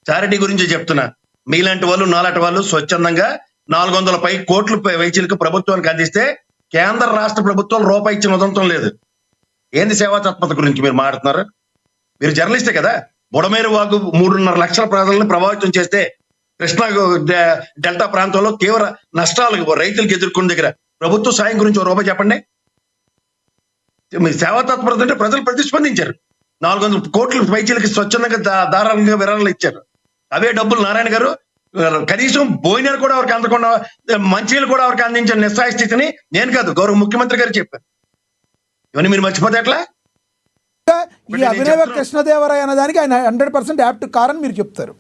Charity గురించి చెప్తున్నా. మీలాంటి వాళ్ళు నాలాంటి వాళ్ళు స్వచ్ఛందంగా 400 కోట్ల వైద్యులకు ప్రభుత్వానికి అందిస్తే కేంద్ర రాష్ట్ర ప్రభుత్వాలు రూపాయి ఇచ్చిన ఉదంతం లేదు. ఏంది సేవా తత్పరత గురించి మీరు మాట్లాడుతున్నారు? మీరు జర్నలిస్టే కదా. బుడమేరు వాగు 3.5 లక్షల ప్రజలను ప్రభావితం చేస్తే కృష్ణా డెల్టా ప్రాంతంలో తీవ్ర నష్టాలు రైతులకు ఎదుర్కొన్న దగ్గర ప్రభుత్వ సాయం గురించి ఒక రూపాయి చెప్పండి. మీ సేవా తత్పరత అంటే ప్రజలు ప్రతిస్పందించారు. 400 కోట్ల వైద్యులకి స్వచ్ఛందంగా దారాళంగా విరాళాలు ఇచ్చారు. అవే డబ్బులు నారాయణ గారు కనీసం భోజనాలు కూడా ఎవరికి అందకుండా, మంచినీళ్ళు కూడా ఎవరికి అందించిన నిస్సాయ స్థితిని నేను కాదు గౌరవ ముఖ్యమంత్రి గారు చెప్పారు. ఇవన్నీ మీరు మర్చిపోతే ఎట్లా? ఈ అభినవ కృష్ణదేవరాయ అనే దానికి ఆయన 100% యాప్ట్ కారని మీరు చెప్తారు.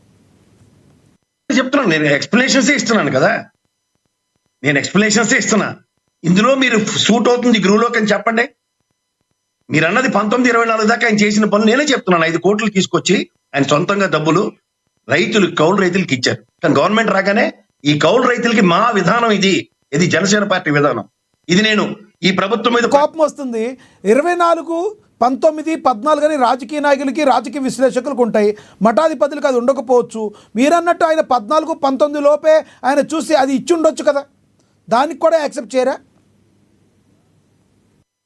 చెప్తున్నాను, నేను ఎక్స్ప్లెనేషన్స్ ఇస్తున్నాను కదా. నేను ఎక్స్ప్లెనేషన్స్ ఇస్తున్నా. ఇందులో మీరు సూట్ అవుతుంది గృహలోకి అని చెప్పండి. మీరు అన్నది 1924 దాకా ఆయన చేసిన పనులు నేనే చెప్తున్నాను. 5 కోట్లు తీసుకొచ్చి ఆయన సొంతంగా డబ్బులు కౌలు రైతులకి ఇచ్చారు. కానీ గవర్నమెంట్ రాగానే ఈ కౌలు రైతులకి మా విధానం ఇది జనసేన పార్టీ విధానం. ఇది నేను ఈ ప్రభుత్వం మీద కోపం వస్తుంది. 24, 19, 14 అని రాజకీయ నాయకులకి రాజకీయ విశ్లేషకులకు ఉంటాయి. మఠాధిపతులకు అది ఉండకపోవచ్చు. మీరన్నట్టు ఆయన 14, 19 లోపే ఆయన చూసి అది ఇచ్చి ఉండొచ్చు కదా, దానికి కూడా యాక్సెప్ట్ చేయరా?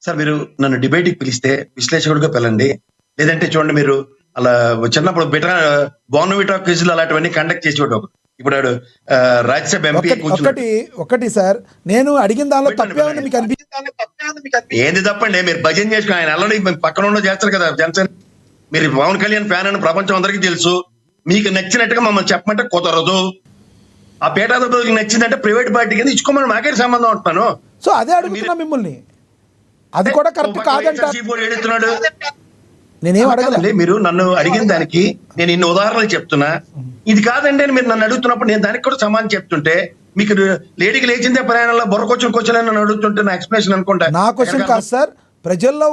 సార్ మీరు నన్ను డిబేట్కి పిలిస్తే విశ్లేషకుడిగా పిలండి. లేదంటే చూడండి, మీరు అలా చిన్నప్పుడు బోర్న్విటా క్విజ్లు అలాంటివన్నీ కండక్ట్ చేసేవాడు. ఇప్పుడు రాజ్యసభ ఎంపీ ఒకటి సార్, నేను అడిగిన దానిలో తప్పే ఉంది మీకు అనిపించింది? ఏంది తప్పండి? మీరు భజన చేసుకుని ఆయన అల్లడి పక్కన ఉన్న చేస్తారు కదా జనసేన. మీరు పవన్ కళ్యాణ్ ఫ్యాన్ అని ప్రపంచం అందరికీ తెలుసు. మీకు నచ్చినట్టుగా మమ్మల్ని చెప్పమంటే కుదరదు. ఆ పేటాధిపతికి నచ్చిందంటే ప్రైవేట్ పార్టీ కింద ఇచ్చుకోమని నాకే సంబంధం అంటున్నాను. సో అదే అడుగుతున్నా మిమ్మల్ని. అది కూడా కరెక్ట్ కాదంటున్నాడు. నేనేం అడగలేదు. మీరు నన్ను అడిగిన దానికి నేను ఇన్ని ఉదాహరణలు చెప్తున్నా. ఇది కాదండి అని మీరు నన్ను అడుగుతున్నప్పుడు నేను దానికి కూడా సమాధానం చెప్తుంటే, మీకు లేడీకి లేచిందే ప్రయాణంలో బొరకొచ్చిన క్వశ్చన్ నన్ను అడుగుతుంటే నా ఎక్స్ప్లెనేషన్ అనుకుంటా. నా క్వశ్చన్ కాదు సార్, ప్రజల్లో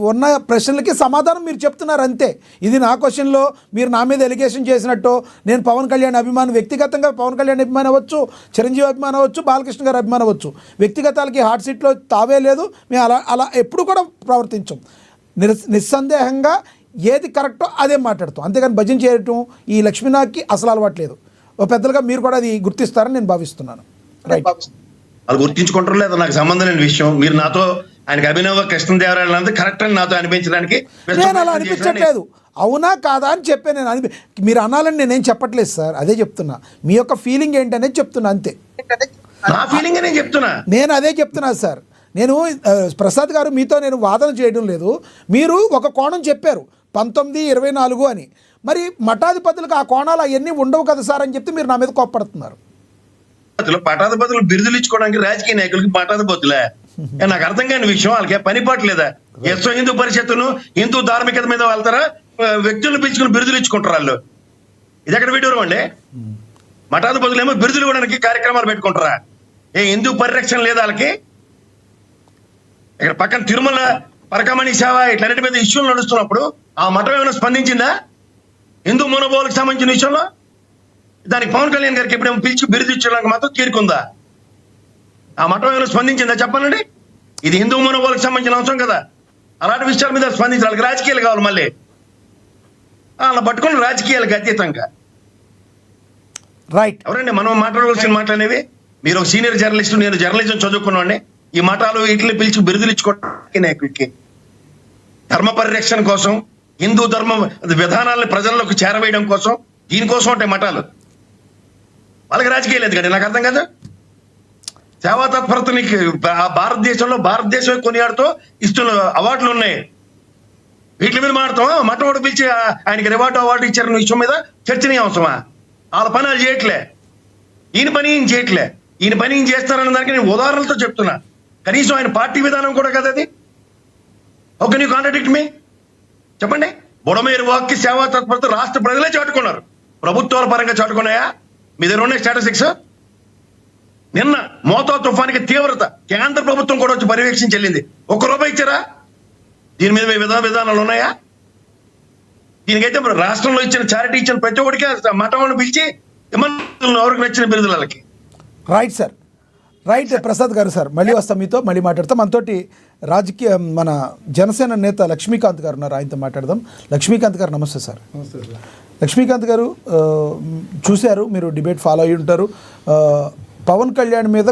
ఉన్న ప్రశ్నలకి సమాధానం మీరు చెప్తున్నారు అంతే. ఇది నా క్వశ్చన్లో మీరు నా మీద ఎలిగేషన్ చేసినట్టు, నేను పవన్ కళ్యాణ్ అభిమానం, వ్యక్తిగతంగా పవన్ కళ్యాణ్ అభిమానం అవ్వచ్చు, చిరంజీవి అభిమానం అవ్వచ్చు, బాలకృష్ణ గారు అభిమానం అవ్వచ్చు, వ్యక్తిగతాలకి హాట్ సీట్లో తావే లేదు. మేము అలా ఎప్పుడు కూడా ప్రవర్తించాం. నిస్సందేహంగా ఏది కరెక్టో అదే మాట్లాడతాం, అంతేగాని భజన చేయటం ఈ లక్ష్మీనాథ్కి అసలు అలవాట్లేదు. ఓ పెద్దలుగా మీరు కూడా అది గుర్తిస్తారని నేను భావిస్తున్నాను. రైట్, అది గుర్తించుకుంటారు లేదా నాకు సంబంధం లేని విషయం. మీరు నాతో ఆయనకి అభినవ కృష్ణదేవరాయలు కరెక్ట్ అని నాతో అనిపించడానికి నేను అలా అనిపించట్లేదు. అవునా కాదా అని చెప్పే నేను మీరు అనాలని నేనేం చెప్పట్లేదు సార్, అదే చెప్తున్నా. మీ యొక్క ఫీలింగ్ ఏంటనేది చెప్తున్నా అంతే. నా ఫీలింగ్ నేను చెప్తున్నా, నేను అదే చెప్తున్నా సార్. నేను ప్రసాద్ గారు మీతో నేను వాదన చేయడం లేదు. మీరు ఒక కోణం చెప్పారు 19, 24 అని. మరి మఠాధిపతులకు ఆ కోణాలు అవన్నీ ఉండవు కదా సార్ అని చెప్తే మీరు నా మీద కోప్పడుతున్నారు. పటాధిపతులు బిరుదులు ఇచ్చుకోవడానికి రాజకీయ నాయకులకి పటాధిపతులే నాకు అర్థం కాని విషయం. వాళ్ళకి పని పట్టలేదా? ఎస్ఓ హిందూ పరిషత్తును హిందూ ధార్మికత మీద వెళ్తారా? వ్యక్తులను పిలుచుకుని బిరుదులు ఇచ్చుకుంటారు వాళ్ళు. ఇది ఎక్కడ విడ్డూరం అండి? మఠాధిపతులు ఏమో బిరుదులు ఇవ్వడానికి కార్యక్రమాలు పెట్టుకుంటారా? హిందూ పరిరక్షణ లేదా వాళ్ళకి? ఇక్కడ పక్కన తిరుమల పరకమణి సేవ ఇట్లన్నిటి మీద ఇష్యూలు నడుస్తున్నప్పుడు ఆ మఠం ఏమైనా స్పందించిందా? హిందూ మనోభావాలకు సంబంధించిన విషయంలో దానికి పవన్ కళ్యాణ్ గారికి ఎప్పుడేమో పిలిచి బిరుదు ఇచ్చడానికి మాత్రం తీరుకుందా? ఆ మఠం ఏమైనా స్పందించిందా చెప్పాలండి? ఇది హిందూ మనోభావాలకు సంబంధించిన అంశం కదా. అలాంటి విషయాల మీద స్పందించాలి. వాళ్ళకి రాజకీయాలు కావాలి. మళ్ళీ అలా పట్టుకుని రాజకీయాలకు అతీతంగా రైట్ ఎవరండి మనం మాట్లాడవలసిన మాటలనేవి? మీరు ఒక సీనియర్ జర్నలిస్ట్, నేను జర్నలిజం చదువుకున్నాండి. ఈ మఠాలు వీటిని పిలిచి బిరుదులు ఇచ్చుకోవడానికి నాయకుడికి ధర్మ పరిరక్షణ కోసం, హిందూ ధర్మ విధానాలను ప్రజల్లోకి చేరవేయడం కోసం, దీనికోసం ఉంటాయి మఠాలు. వాళ్ళకి రాజకీయాలు ఎందుకండి నాకు అర్థం కదా. సేవా తత్పరతని భారతదేశం కొనియాడుతూ ఇస్తున్న అవార్డులు ఉన్నాయి. వీటి మీద మాడతాం. మఠం కూడా పిలిచి ఆయనకి రివార్డు అవార్డు ఇచ్చారన్న విషయం మీద చర్చనీయాంశమా? వాళ్ళ పని వాళ్ళు చేయట్లే, ఈయన పని ఈయన చేయట్లే. ఈయన పని ఈయన చేస్తారన్న దానికి నేను ఉదాహరణలతో చెప్తున్నా. కనీసం ఆయన పార్టీ విధానం కూడా కదా అది. ఓకే, నీ కాంట్రాడిక్ట్ మీ చెప్పండి. బుడమేరు వాక్కి సేవా తత్పరత రాష్ట్ర ప్రజలే చాటుకున్నారు. ప్రభుత్వాల పరంగా చాటుకున్నాయా? మీ దగ్గర ఉన్నాయి స్టాటిస్టిక్స్. నిన్న మోతా తుఫానికి తీవ్రత కేంద్ర ప్రభుత్వం కూడా వచ్చి పర్యవేక్షణ చెల్లింది. ₹1 ఇచ్చారా? దీని మీద విధానాలు ఉన్నాయా? దీనికైతే రాష్ట్రంలో ఇచ్చిన చారిటీ ఇచ్చిన ప్రతి ఒక్కడికి మఠంలో పిలిచి ఎవరికి నచ్చిన బిరుదులకి. Right sir, right. Prasad garu sir, మళ్ళీ వస్తాం మీతో, మళ్ళీ మాట్లాడతాం. మనతోటి మన జనసేన నేత లక్ష్మీకాంత్ గారు ఉన్నారు, ఆయనతో మాట్లాడదాం. లక్ష్మీకాంత్ గారు నమస్తే సార్. నమస్తే సార్. లక్ష్మీకాంత్ గారు, చూశారు, మీరు డిబేట్ ఫాలో అయ్యి ఉంటారు. పవన్ కళ్యాణ్ మీద